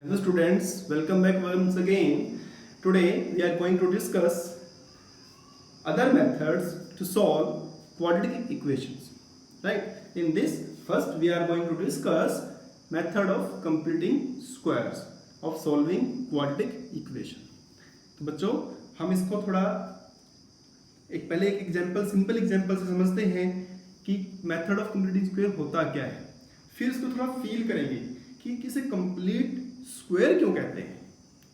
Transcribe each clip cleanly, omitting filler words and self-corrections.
Hello students, welcome back once again. Today we are going to discuss other methods to solve quadratic equations. Right? In this, first we are going to discuss method of completing squares of solving quadratic equation. तो बच्चों हम इसको थोड़ा पहले एक example simple example से समझते हैं कि मेथड ऑफ कंप्लीटिंग स्क्वायर होता क्या है, फिर इसको थोड़ा फील करेंगे कि किसे कंप्लीट स्क्वायर क्यों कहते हैं.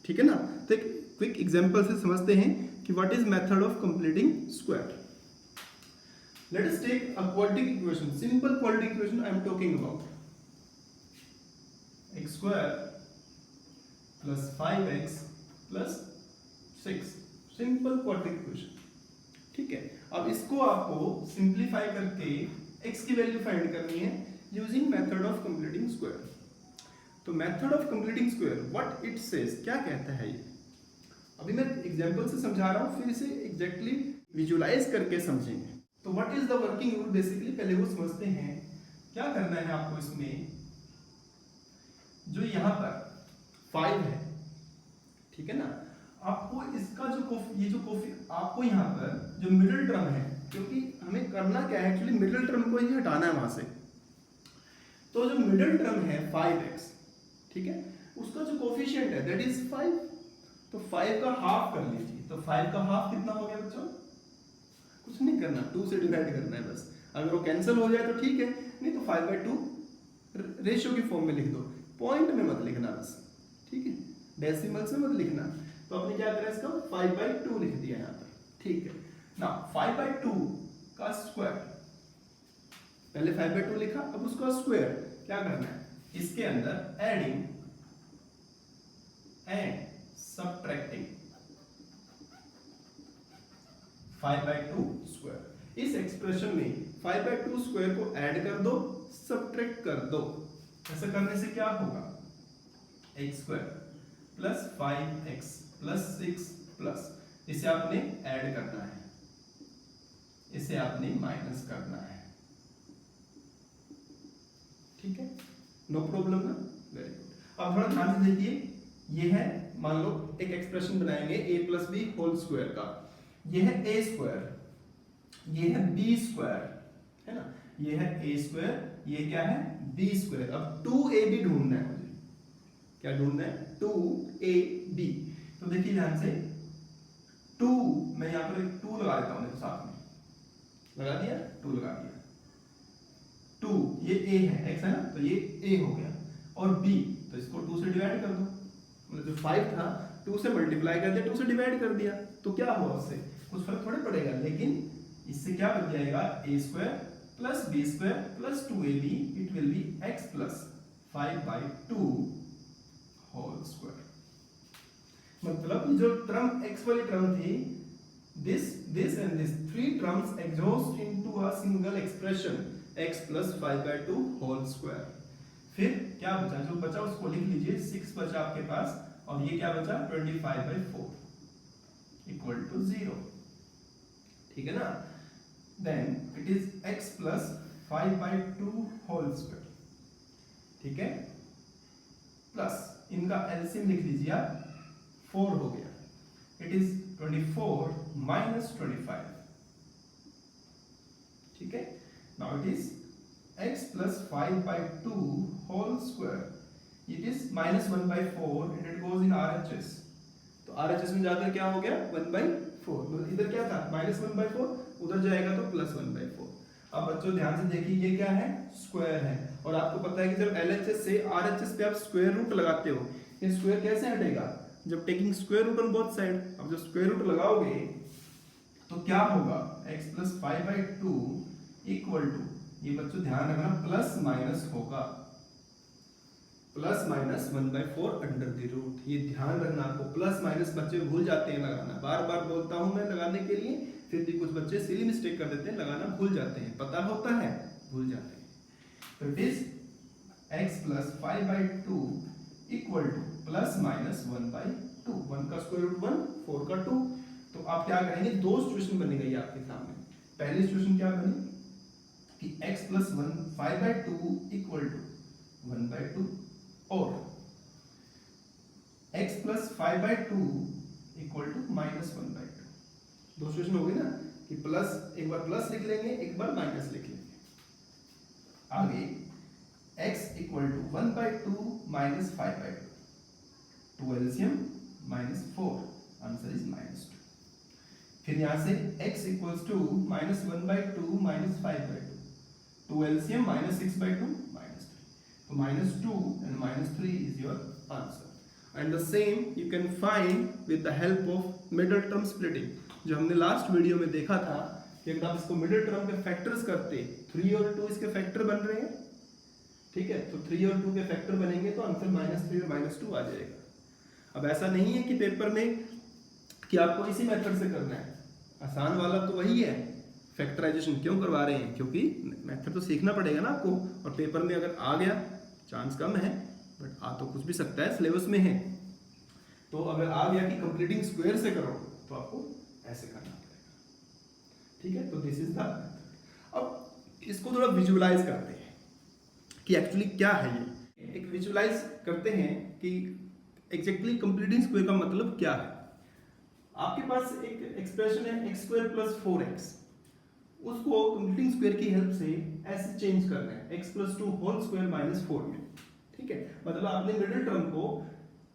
ठीक है ना. तो एक क्विक एग्जांपल से समझते हैं कि what is method of completing square. Let us take a quadratic equation, simple quadratic equation I am talking about. x square plus 5x plus 6, simple quadratic equation. ठीक है. अब इसको आपको सिंप्लीफाई करके x की वैल्यू फाइंड करनी है using method of completing square. तो method of completing square what it says, क्या कहता है ये. अभी मैं एग्जांपल से समझा रहा हूं, फिर इसे एग्जैक्टली विजुअलाइज करके समझेंगे. तो what is the working rule, basically पहले वो समझते हैं. क्या करना है आपको इसमें, जो यहां पर 5 है, ठीक है ना, आपको इसका जो ये जो आपको यहां पर जो मिडिल टर्म है, क्योंकि हमें करना क्या है एक्चुअली, मिडिल टर्म को ही हटाना है वहां से. तो जो मिडिल टर्म है 5x, ठीक है, उसका जो कोफिशिएंट है दैट इज 5. तो 5 का हाफ कर लीजिए. तो 5 का हाफ कितना हो गया बच्चों, कुछ नहीं करना, 2 से डिवाइड करना है बस. अगर वो कैंसिल हो जाए तो ठीक है, नहीं तो 5/2 रेशियो की फॉर्म में लिख दो, पॉइंट में मत लिखना बस. ठीक है, डेसिमल्स में मत लिखना. तो आपने क्या करा, इसका 5/2 लिख दिया यहाँ पर. ठीक है ना. 5/2 का स्क्वायर, पहले 5/2 लिखा, अब उसका स्क्वायर क्या करना है, इसके अंदर एडिंग एंड सबट्रैक्टिंग 5/2 स्क्वायर. इस एक्सप्रेशन में 5/2 स्क्वायर को ऐड कर दो, सबट्रैक्ट कर दो. ऐसा करने से क्या होगा, x square plus 5x plus 6 plus, इसे आपने ऐड करना है, इसे आपने माइनस करना है. ठीक है, नो प्रॉब्लम ना. Very good. अब थोड़ा ध्यान से देखिए, ये है, मान लो एक एक्सप्रेशन बनाएंगे a plus b whole square का. ये है a स्क्वायर, ये है b स्क्वायर, है ना, ये है a स्क्वायर, ये क्या है b स्क्वायर. अब 2ab ढूंढना है मुझे. क्या ढूंढना है, 2ab. तो देखिए ध्यान से, 2 मैं यहां पर एक 2 लगा देता हूं, देखो साथ में लगा दिया, 2 लगा दिया. 2 ये a है, x है ना, तो ये a हो गया. और b, तो इसको 2 से डिवाइड कर दो. मतलब जो 5 था 2 से मल्टीप्लाई कर दिया, 2 से डिवाइड कर दिया, तो क्या हुआ, उससे कुछ फर्क थोड़े पड़ेगा. लेकिन इससे क्या बच जाएगा, a square plus b square plus 2ab, it will be x plus 5/2 whole square. मतलब जो टर्म x वाली टर्म थी, this and this, 3 terms exhaust into a single expression x plus 5/2 whole square. फिर क्या बचा, जो बचा उसको लिख लीजिए. 6 बचा आपके पास, और ये क्या बचा 25/4 इक्वल टू 0. ठीक है ना. Then it is x plus 5/2 whole square. ठीक है, प्लस इनका एलसीएम लिख लीजिए आप, 4 हो गया. It is 24 minus 25. ठीक है. Now it is x plus 5/2 whole square. It is minus 1/4 and it goes in RHS. तो RHS में जाकर क्या हो गया, 1/4. इधर क्या था, minus 1/4, उधर जाएगा तो plus 1/4. अब बच्चों ध्यान से देखिए, ये क्या है, स्क्वायर है. और आपको पता है कि जब LHS से RHS पे आप स्क्वायर रूट लगाते हो, ये स्क्वायर कैसे हटेगा, जब taking square root on both side. अब जब स्क्वायर रूट लगाओगे तो क्या होगा, x plus 5/2 इक्वल टू, ये बच्चों ध्यान रखना, प्लस माइनस होगा, plus minus 1/4 under the root. ये ध्यान रखना आपको, प्लस माइनस बच्चे भूल जाते हैं लगाना. बार बार बोलता हूं मैं लगाने के लिए, फिर भी कुछ बच्चे सिली मिस्टेक कर देते हैं, लगाना भूल जाते हैं. पता होता है, भूल जाते हैं. तो it is x plus 5/2 equal two plus minus 1/2. 1 का स्क्वायर रूट 1, 4 का 2. तो आप क्या करेंगे, दो सिचुएशन बनी गई आपके सामने. पहली सिचुएशन क्या बनी कि x प्लस 5/2 इक्वल टू 1/2, और x प्लस 5/2 इक्वल टू -1/2। दो सिचुएशन हो गई ना कि प्लस, एक बार प्लस लिख लेंगे, एक बार माइनस लिख लेंगे। आगे x equal to 1/2 minus 5/2, 2 LCM -4, answer is -2। फिर यहाँ से x equals to -1/2 minus 5/2, 2 LCM -6/2 -3, तो -2 and -3 is your answer. And the same you can find with the help of middle term splitting, जो हमने लास्ट वीडियो में देखा था कि अगर आप इसको मिडिल टर्म के फैक्टर्स करते, 3 और 2 इसके फैक्टर बन रहे हैं, ठीक है, तो 3 और 2 के फैक्टर बनेंगे तो आंसर -3 और -2 आ जाएगा। अब ऐसा नहीं है कि पेपर में कि आपको इसी मेथड से करना है, आसान वाला तो वही है। फैक्टराइजेशन क्यों करवा रहे हैं, क्योंकि मेथड तो सीखना पड़ेगा ना आपको, और पेपर में अगर आ गया, चांस कम है बट आ तो कुछ भी सकता है, सिलेबस में है, तो अगर आ गया कि कंप्लीटिंग स्क्वायर से करो तो आपको ऐसे करना पड़ेगा, ठीक है। तो दिस इज द मेथड। अब इसको थोड़ा विजुअलाइज करते हैं कि एक्चुअली क्या है ये। एक विजुअलाइज करते हैं कि एग्जैक्टली कंप्लीटिंग स्क्वायर का मतलब क्या है। आपके पास एक एक्सप्रेशन है x² + 4x, उसको कंप्लीटिंग स्क्वायर की हेल्प से ऐसे चेंज करना है, x + 2 होल स्क्वायर -4 में, ठीक है। मतलब आपने मिडिल टर्म को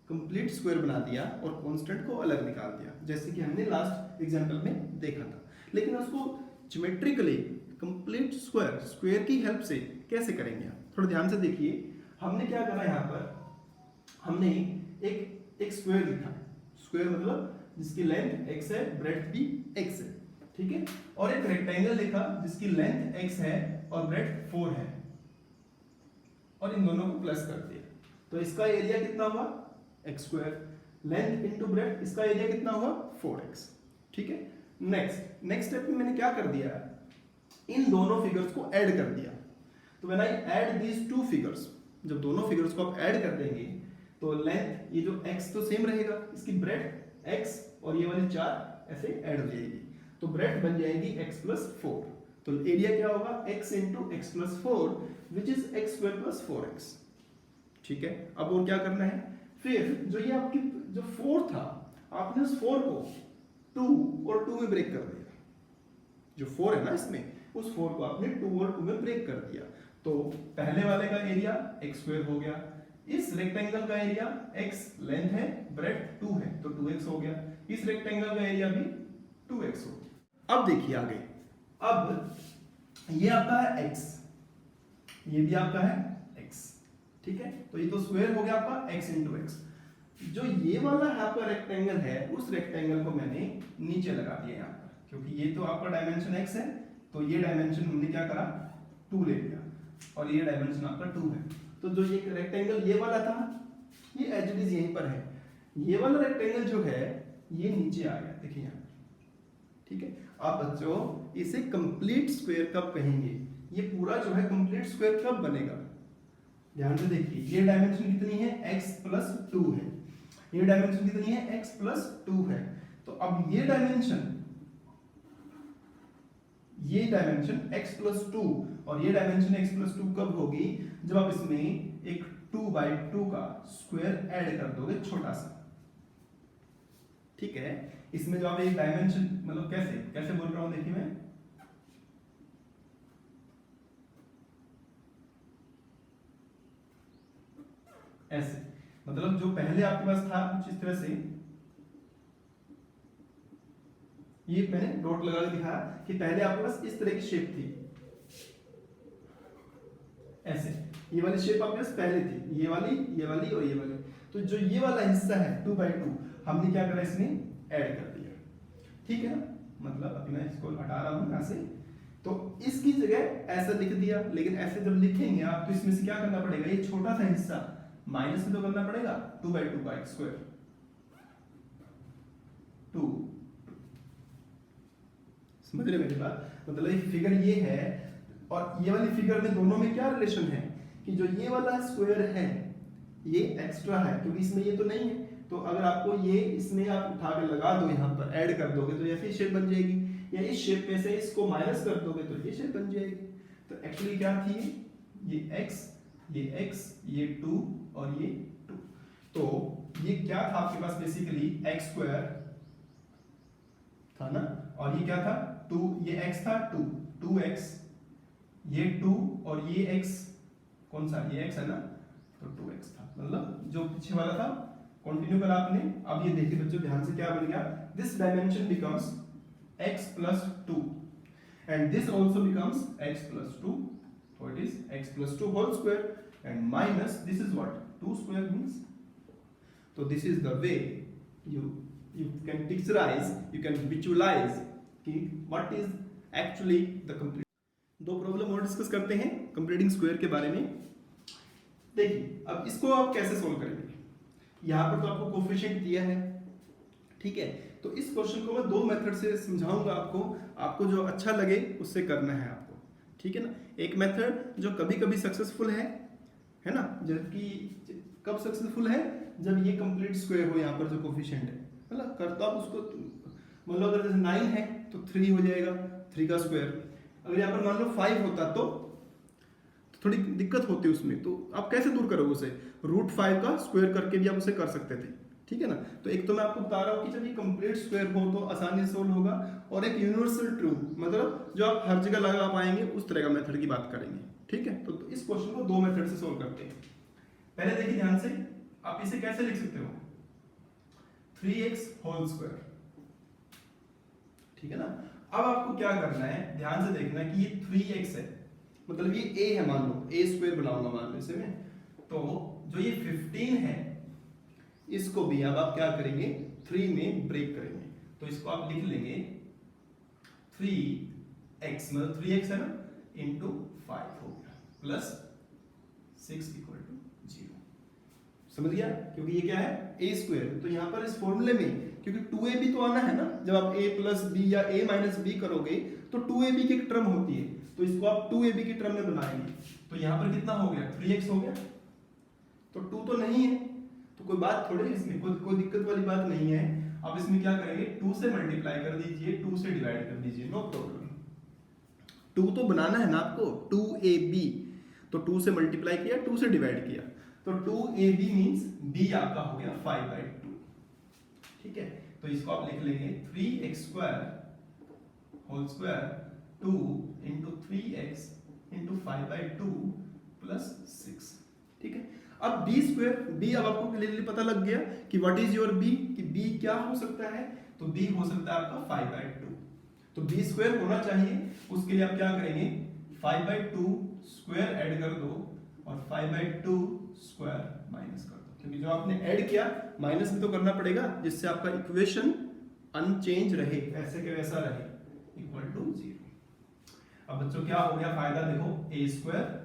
कंप्लीट स्क्वायर बना दिया और कांस्टेंट को अलग निकाल दिया, जैसे कि हमने लास्ट एग्जांपल में देखा था। लेकिन उसको ज्योमेट्रिकली कंप्लीट स्क्वायर की हेल्प से कैसे करेंगे आप, थोड़ा ध्यान से देखिए। हमने क्या करा यहाँ पर, हमने एक स्क्वायर लिखा, स्क्वायर मतलब जिसकी लेंथ x है, ब्रेड्थ भी x है, ठीक है, और एक रेक्टेंगल लिखा जिसकी लेंथ x है और ब्रेड्थ 4 है, और इन दोनों को प्लस कर दिया, तो इसका एरिया कितना हुआ x², लेंथ इनटू ब्रेड्थ, इसका एरिया कितना हुआ 4x, ठीक है। नेक्स्ट स्टेप में मैंने क्या कर दिया, इन दोनों फिगर्स को ऐड कर दिया। तो when I add these two figures, जब दोनों फिगर्स को आप ऐड कर देंगे तो लेंथ, ये जो x तो सेम रहेगा, इसकी ब्रेड्थ x और ये वाली 4 ऐसे ऐड हो जाएगी, तो ब्रेड्थ बन जाएगी x + 4, तो एरिया क्या होगा x × x + 4 which is x² + 4x, ठीक है। अब और क्या करना है, फिर जो ये आपकी जो 4 था, आपने उस 4 को 2 और 2 में ब्रेक कर दिया, जो 4 है ना इसमें, उस 4 को आपने 2 और 2 में ब्रेक कर दिया, तो पहले वाले का एरिया x² हो गया, इस रेक्टेंगल का एरिया x लेंथ है, ब्रेड्थ 2 है, तो 2x हो गया, इस रेक्टेंगल का एरिया भी 2x हो गया। अब देखिए आगे, अब ये आपका है x, ये भी आपका है x, ठीक है, तो ये तो स्क्वायर हो गया आपका x × x। जो ये वाला आपका रेक्टेंगल है, उस रेक्टेंगल को मैंने नीचे लगा दिया यहाँ पर, क्योंकि ये तो आपका डायमेंशन x है, तो ये डायमेंशन हमने क्या करा 2 ले लिया, और ये डायमेंशन आपका 2 है, तो जो ये रेक्टेंगल ये वाला था, ये एज इट इज यहीं पर है, ये वाला रेक्टेंगल जो है ये नीचे आ गया, देखिए यहाँ, ठीक है। अब बच्चों इसे कंप्लीट स्क्वायर कब कहेंगे, ये पूरा जो है कंप्लीट स्क्वायर कब बनेगा, ध्यान से देखिए। ये डायमेंशन कितनी है x + 2 है, ये डायमेंशन कितनी है x + 2 है, तो अब ये डायमेंशन x + 2 और ये डायमेंशन x + 2 कब होगी, जब आप इसमें एक 2/2 का स्क्वायर ऐड कर दोगे, छोटा सा, ठीक है। इसमें जो आप एक डायमेंशन, मतलब कैसे बोल रहा हूं, देखिए मैं ऐसे, मतलब जो पहले आपके पास था कुछ इस तरह से, ये मैंने डॉट लगा के दिखाया कि पहले आपके पास इस तरह की शेप थी, ऐसे, ये वाली शेप आपके पास पहले थी, ये वाली और ये वाली, तो जो ये वाला हिस्सा है 2/2 हमने क्या करा, इसमें ऐड कर दिया, ठीक है ना। मतलब अभी मैं इसको हटा रहा हूं यहां से, तो इसकी जगह ऐसा लिख दिया, लेकिन ऐसे जब लिखेंगे आप तो इसमें से क्या करना पड़ेगा, ये छोटा सा हिस्सा माइनस में तो करना पड़ेगा, 2/2 का x², 2, समझ रहे मेरी बात, मतलब ये फिगर ये है और ये वाली फिगर में दोनों में क्या रिलेशन है कि जो ये वाला स्क्वायर है ये एक्स्ट्रा है, क्योंकि इसमें ये तो नहीं है, तो अगर आपको ये इसमें आप उठा के लगा दो, यहाँ पर ऐड कर दोगे तो ऐसी शेप बन जाएगी, या इस शेप में से इसको माइनस कर दोगे तो ये शेप बन जाएगी। तो एक्चुअली क्या थी, ये x, ये 2 और ये 2, तो ये क्या था आपके पास बेसिकली एक्स स्क्वायर था ना, और ये क्या था 2, ये x था 2x, ये 2 और ये x, कौन सा ये x है ना, तो 2x था, मतलब जो पीछे वाला था। कंटिन्यू करा आपने। अब ये देखिए बच्चों ध्यान से क्या बन गया, this dimension becomes x plus 2 and this also becomes x plus 2, so it is x plus 2 whole square and minus this is what 2 square means. So this is the way you can picturize, you can visualize कि what is actually the complete. दो problem और discuss करते हैं completing square के बारे में। देखिए अब इसको आप कैसे सोल्व करेंगे, यहाँ पर तो आपको कोफिशिएंट दिया है, ठीक है, तो इस क्वेश्चन को मैं दो मेथड से समझाऊंगा आपको, आपको जो अच्छा लगे उससे करना है आपको, ठीक है ना। एक मेथड जो कभी कभी सक्सेसफुल है ना, जबकि कब सक्सेसफुल है, जब ये कंप्लीट स्क्वायर हो, यहाँ पर जो कोफिशिएंट है, मतलब करता आप उसको, मतलब अगर जैसे 9 है तो 3 हो जाएगा, 3 का स्क्वायर। अगर यहाँ पर मान लो 5 होता तो थोड़ी दिक्कत होती उसमें, तो आप कैसे दूर करोगे उसे, √5 का स्क्वायर करके भी आप उसे कर सकते थे, ठीक है ना। तो एक तो मैं आपको बता रहा हूँ कि जब ये कंप्लीट स्क्वायर हो तो आसानी से सोल्व होगा, और एक यूनिवर्सल ट्रूथ मतलब जो आप हर जगह लगा पाएंगे उस तरह का मेथड की बात करेंगे, ठीक है। तो इस क्वेश्चन को दो मेथड से सोल्व करते हैं। पहले देखिए ध्यान से, आप इसे कैसे लिख सकते हो, 3x होल स्क्वायर, ठीक है ना। अब आपको क्या करना है, ध्यान से देखना कि ये 3x है, मतलब ये a है, मान लो a स्क्वायर बनाऊंगा मान लो इसे मैं, तो जो ये 15 है इसको भी अब आप क्या करेंगे 3 में ब्रेक करेंगे, तो इसको आप लिख लेंगे 3x, मतलब 3x है ना, इंटू 5 हो गया, प्लस 6 इक्वल टू 0। समझ गया, क्योंकि ये क्या है a स्क्वायर, तो यहाँ पर इस फॉर्मूले में क्योंकि 2ab तो आना है ना, जब आप a प्लस बी या a माइनस बी करोगे तो 2ab की एक टर्म होती है, तो इसको आप 2ab की टर्म में बनाएंगे, तो यहाँ पर कितना हो गया 3x हो गया, तो 2 तो नहीं है, तो कोई बात थोड़ी इसमें, कोई दिक्कत वाली बात नहीं है। अब इसमें क्या करेंगे, 2 से मल्टीप्लाई कर दीजिए, 2 से डिवाइड कर दीजिए, नो प्रॉब्लम। 2 तो बनाना है ना आपको, 2ab, तो 2 से मल्टीप्लाई किया, 2 से डिवाइड किया, तो 2ab मींस b आपका हो गया 5/2, ठीक है। तो इसको आप लिख लेंगे 3x square whole square 2 into 3x into 5/2 plus 6, ठीक है। अब b स्क्वायर, b अब आपको क्लियरली पता लग गया कि व्हाट इज योर b, कि b क्या हो सकता है, तो b हो सकता है आपका 5/2, तो b स्क्वायर होना चाहिए। उसके लिए आप क्या करेंगे 5/2 स्क्वायर ऐड कर दो और 5/2 स्क्वायर माइनस कर दो, क्योंकि जो आपने ऐड किया माइनस भी तो करना पड़ेगा, जिससे आपका इक्वेशन अनचेंज रहे, वैसे के वैसा रहे, इक्वल टू 0। अब बच्चों क्या हो गया फायदा, देखो a square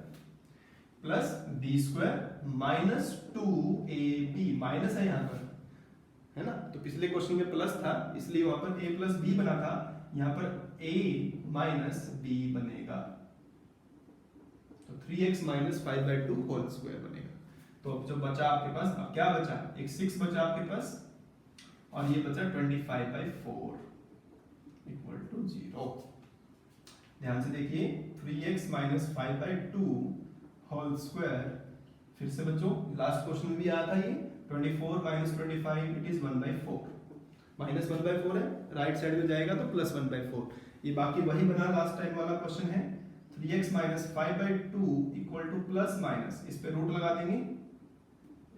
plus b square minus 2ab, minus है यहाँ पर, है ना, तो पिछले क्वेश्चन में प्लस था इसलिए वहां पर a प्लस b बना था, यहाँ पर a माइनस b बनेगा, तो 3x माइनस 5/2 होल स्क्वायर बनेगा। तो अब जो बचा आपके पास, अब क्या बचा, एक 6 बचा आपके पास, और ये बचा 25/4 इक्वल टू 0। ध्यान से देखिए 3x माइनस 5/2 होल स्क्वायर, फिर से बच्चों लास्ट क्वेश्चन में भी आया था ये 24 माइनस 25 इट इज 1/4, माइनस 1/4 है, राइट साइड में जाएगा तो प्लस 1/4, ये बाकी वही बना लास्ट टाइम वाला क्वेश्चन है। 3x minus 5/2 equal two plus minus, इस पे रूट लगा देंगे,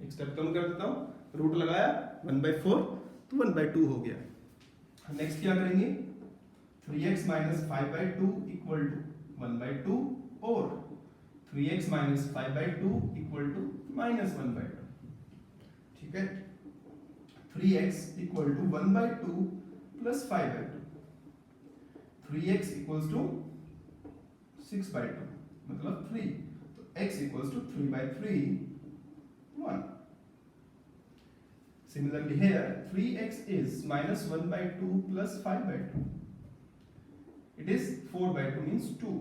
एक स्टेप कम कर देता हूँ, रूट लगाया 1/4 तो 1/2 हो गया। नेक्स्ट क्या करेंगे 3x माइनस 5/2 इक्वल टू 1/2 और 3x minus 5/2 equal to minus 1/2, ठीक है। 3x equal to 1/2 plus 5/2, 3x equals to 6/2 मतलब 3, तो x equals to 3/3 1। Similarly here 3x is minus 1/2 plus 5/2, it is 4/2 means 2,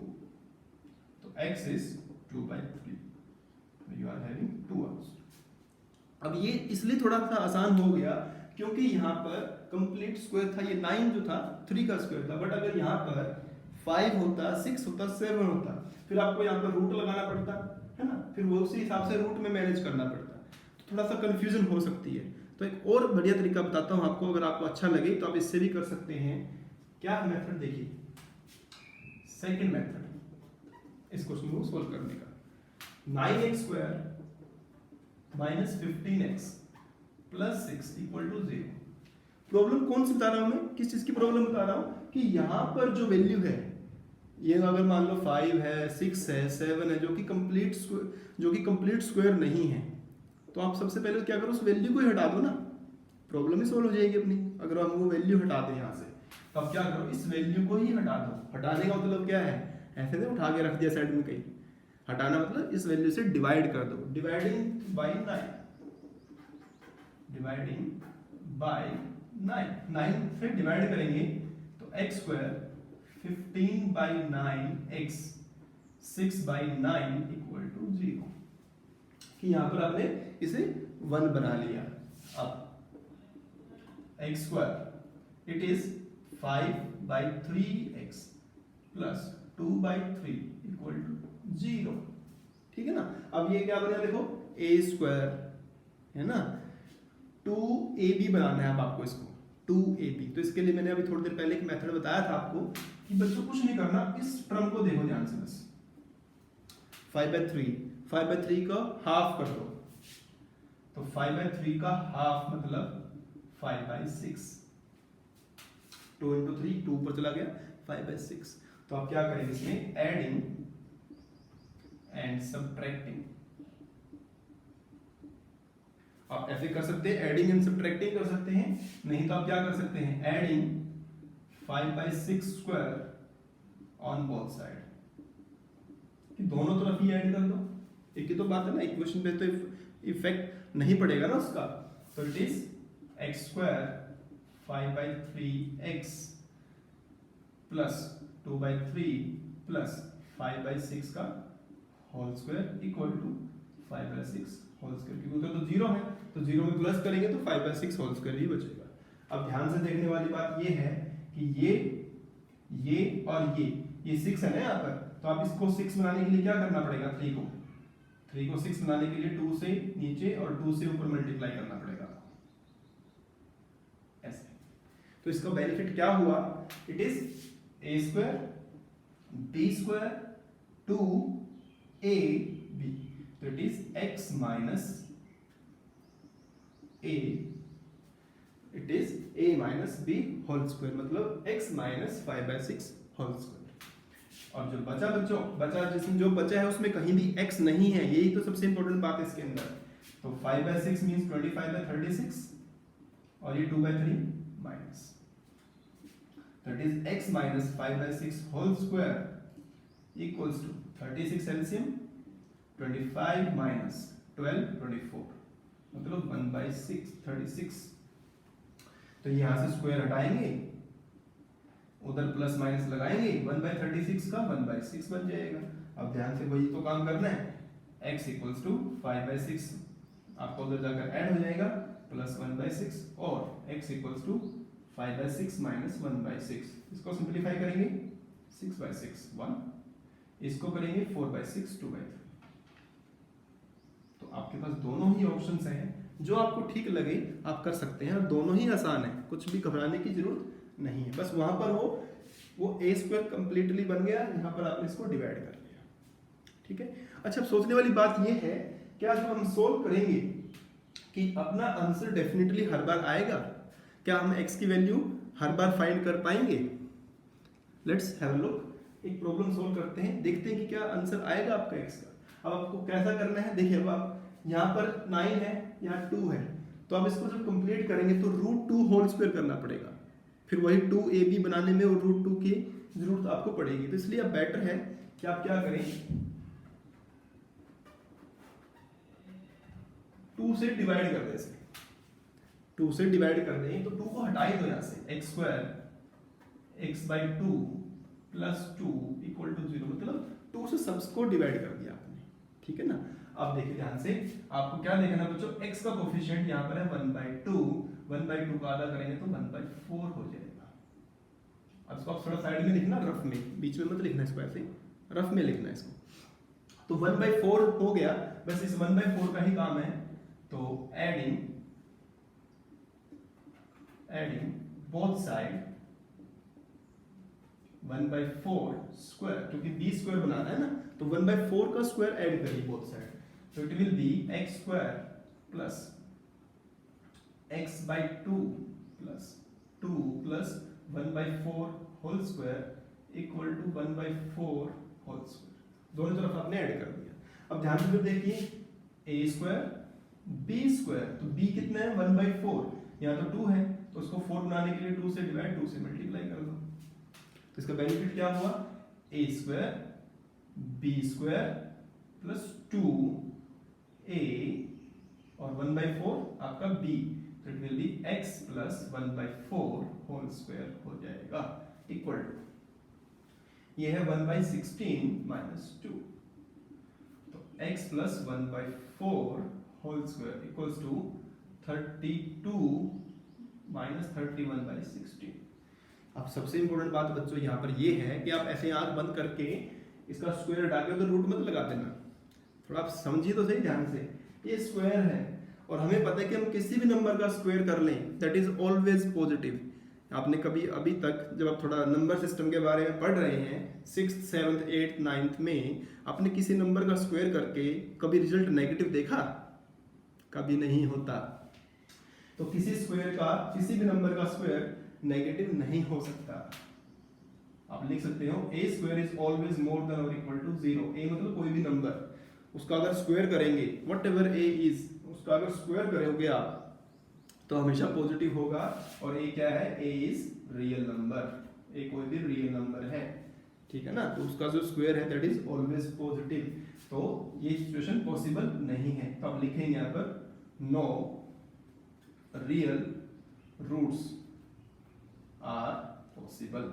so x is 2/3, so you are having 2 answers। अब ये इसलिए थोड़ा सा आसान हो गया क्योंकि यहाँ पर कंप्लीट स्क्वायर था, ये 9 जो था 3 का स्क्वायर था, बट अगर यहाँ पर 5 होता 6 होता 7 होता, फिर आपको यहाँ पर रूट लगाना पड़ता है ना, फिर वो उसी हिसाब से रूट में मैनेज करना पड़ता, तो थोड़ा सा कंफ्यूजन हो सकती है। तो एक और बढ़िया तरीका बताता हूँ आपको, अगर आपको अच्छा लगे तो आप इससे भी कर सकते हैं। क्या मेथड देखिए, सेकंड मेथड इस क्वेश्चन को सोल्व करने का, 9x² minus 15x plus 6 equal to 0। Problem कौन सी बता रहा हूं मैं, किस चीज की प्रॉब्लम बता रहा हूं कि यहां पर जो वैल्यू है, ये अगर मान लो 5 है, 6 है, 7 है, जो कि कंप्लीट स्क्वायर नहीं है, तो आप सबसे पहले क्या करो, उस वैल्यू को ही हटा दो ना, प्रॉब्लम ही सोल्व हो जाएगी अपनी। अगर हम वो वैल्यू हटा दें यहाँ से, तो आप क्या करो, इस वैल्यू को ही हटा दो। हटाने का मतलब क्या है, ऐसे नहीं उठा के रख दिया साइड में कहीं, हटाना मतलब इस वैल्यू से डिवाइड कर दो। डिवाइडिंग बाय 9 से डिवाइड करेंगे तो x² 15/9 x 6/9 इक्वल टू 0, कि यहां पर आपने इसे 1 बना लिया। अब x² it is 5/3x plus 2/3 equal to 0, ठीक है ना। अब ये क्या बना, देखो a² है ना, 2ab बनाना है अब आपको इसको, 2ab। तो इसके लिए मैंने अभी थोड़ी देर पहले एक मेथड बताया था आपको कि बच्चों कुछ नहीं करना, इस टर्म को देखो ध्यान से, बस 5/3 का हाफ कर दो, तो 5/3 का हाफ मतलब 5/6, 2 into 3 2 ऊपर चला गया, 5/6। तो आप क्या करेंगे इसमें, एडिंग एंड सब्ट्रैक्टिंग। आप ऐसे कर सकते हैं, एडिंग एंड सब्ट्रैक्टिंग कर सकते हैं, नहीं तो आप क्या कर सकते हैं, adding 5/6 square on both side, कि दोनों तरफ ही ऐड कर दो। एक ही तो बात है ना, इक्वेशन पे तो इफेक्ट नहीं पड़ेगा ना उसका। तो it is x² 5/3x plus 2/3 plus 5/6 का whole square equal to 5/6 whole square, क्योंकि उधर तो 0 है, तो 0 में प्लस करेंगे तो 5/6 होल स्क्वायर ही बचेगा। अब ध्यान से देखने वाली बात ये है कि ये और ये 6 है ना यहाँ पर, तो आप इसको 6 बनाने के लिए क्या करना पड़ेगा, 3 को 6 बनाने के लिए 2 से नीचे और 2 से ऊपर मल्टीप्लाई करना पड़ेगा ऐसे। तो इसका बेनिफिट क्या हुआ, it is a² b² 2ab, तो it is x minus a, it is a minus b whole square, मतलब x माइनस 5/6 होल स्क्वायर। और जो बचा जिसमें जो बचा है उसमें कहीं भी x नहीं है, यही तो सबसे इंपॉर्टेंट बात है इसके अंदर। तो 5/6 मींस 25/36 और ये 2/3 माइनस, तो it is x minus 5/6 whole square equals to 36 LCM 25 minus 12 24, मतलब 1/6 36। तो यहां से स्क्वायर हटाएंगे, उधर प्लस माइनस लगाएंगे, 1/36 का 1/6 बन जाएगा। अब ध्यान से वही तो काम करना है, x इक्वल्स टू 5/6 आपको उधर जाकर ऐड हो जाएगा प्लस 1/6, और x इक्वल्स टू 5/6 माइनस 1/6, इसको सिंपलीफाई करेंगे 6/6 1, इसको करेंगे 4/6 2/3। तो आपके पास दोनों ही ऑप्शंस हैं, जो आपको ठीक लगे आप कर सकते हैं, और दोनों ही आसान है, कुछ भी घबराने की जरूरत नहीं है। बस वहां पर वो a² कंप्लीटली बन गया, यहाँ पर आपने इसको डिवाइड कर लिया, ठीक है। अच्छा, सोचने वाली बात ये है, क्या जब हम सोल्व करेंगे कि अपना आंसर डेफिनेटली हर बार आएगा, क्या हम x की वैल्यू हर बार फाइंड कर पाएंगे? लेट्स हैव अ लुक, एक प्रॉब्लम सोल्व करते हैं, देखते हैं कि क्या आंसर आएगा आपका x का। अब आपको कैसा करना है, देखिए अब आप यहाँ पर 9 है, यहाँ 2 है, तो अब इसको जब कंप्लीट करेंगे तो √2 होल स्क्वायर करना पड़ेगा, फिर वही 2ab बनाने में और √2 की जरूरत आपको पड़ेगी। तो इसलिए अब बेटर है कि आप क्या करें, 2 से डिवाइड कर दें इसे, 2 से डिवाइड कर दें, तो 2 को हटा ही दो यहाँ से, x² x/2 plus 2 equal to 0, मतलब 2 से सबको डिवाइड कर दिया आपने, ठीक है ना। अब देखिए ध्यान से, आपको क्या देखना बच्चों, x का कोफिशिएंट यहाँ पर है 1/2, 1/2 का आधा करेंगे तो 1/4 हो जाएगा। अब इसको आप थोड़ा साइड में लिखना, रफ में, बीच में मत लिखना इसको, ऐसे रफ में लिखना इसको। तो 1/4 हो गया, बस इस 1/4 का ही काम है तो एडिंग बोथ साइड 1/4 स्क्वायर, क्योंकि b स्क्वायर बनाना है ना, तो 1/4 का स्क्वायर ऐड करिए बोथ साइड, तो it will be x square plus x/2 plus 2 plus 1/4 whole square equal to 1/4 whole square. दोनों तरफ आपने ऐड कर दिया। अब ध्यान से देखिए a स्क्वायर b स्क्वायर, तो b कितना है 1/4, यहाँ तो 2 है, तो उसको 4 बनाने के लिए 2 से डिवाइड 2 से मल्टीप्लाई कर दो, तो इसका बेनिफिट क्या हुआ a square b square plus 2a और 1/4 आपका b, तो it will be x plus 1/4 whole square हो जाएगा इक्वल टू, ये है 1/16 माइनस 2, तो x plus 1/4 whole square equals to 32 minus 31/16। अब सबसे इंपॉर्टेंट बात बच्चों यहाँ पर ये है कि आप ऐसे आंख बंद करके इसका स्क्वायर हटा के उधर रूट मत लगा देना, थोड़ा आप समझिए तो सही ध्यान से। ये स्क्वायर है और हमें पता है कि हम किसी भी नंबर का स्क्वायर कर लें दैट इज ऑलवेज पॉजिटिव। आपने कभी अभी तक जब आप थोड़ा नंबर सिस्टम के बारे में पढ़ रहे हैं 6th 7th 8th 9th में, आपने किसी नंबर का स्क्वायर करके कभी रिजल्ट नेगेटिव देखा? कभी नहीं होता। तो किसी स्क्वायर का, किसी भी नंबर का स्क्वायर नेगेटिव नहीं हो सकता। आप लिख सकते हो a square is always more than और इक्वल टू 0। a मतलब कोई भी नंबर, उसका अगर स्क्वायर करेंगे वट एवर a इज, उसका अगर स्क्वायर करोगे आप तो हमेशा पॉजिटिव होगा। और a क्या है? a is real number, a कोई भी रियल नंबर है, ठीक है ना, तो उसका जो स्क्वायर है दैट इज ऑलवेज पॉजिटिव। तो ये सिचुएशन पॉसिबल नहीं है, तो आप लिखेंगे यहाँ पर no real roots are possible,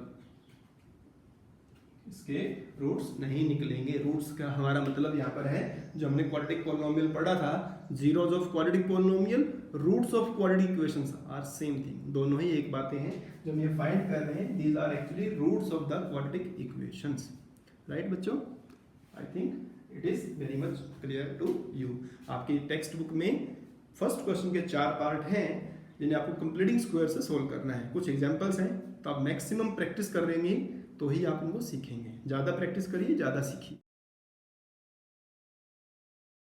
इसके रूट्स नहीं निकलेंगे। रूट्स का हमारा मतलब यहाँ पर है जो हमने क्वाड्रेटिक पॉलिनोमियल पढ़ा था, zeros of quadratic polynomial, roots of quadratic equations are same thing, दोनों ही एक बातें हैं जो हम ये फाइंड कर रहे हैं। These are actually roots of the quadratic equations, right बच्चों? I think it is very much clear to you. आपकी टेक्स्ट बुक में फर्स्ट क्वेश्चन के 4 पार्ट हैं जिन्हें आपको कंप्लीटिंग स्क्वायर से सोल्व करना है। कुछ एग्जांपल्स हैं, तो आप मैक्सिमम प्रैक्टिस कर लेंगे तो ही आप इनको सीखेंगे। ज़्यादा प्रैक्टिस करिए, ज़्यादा सीखिए।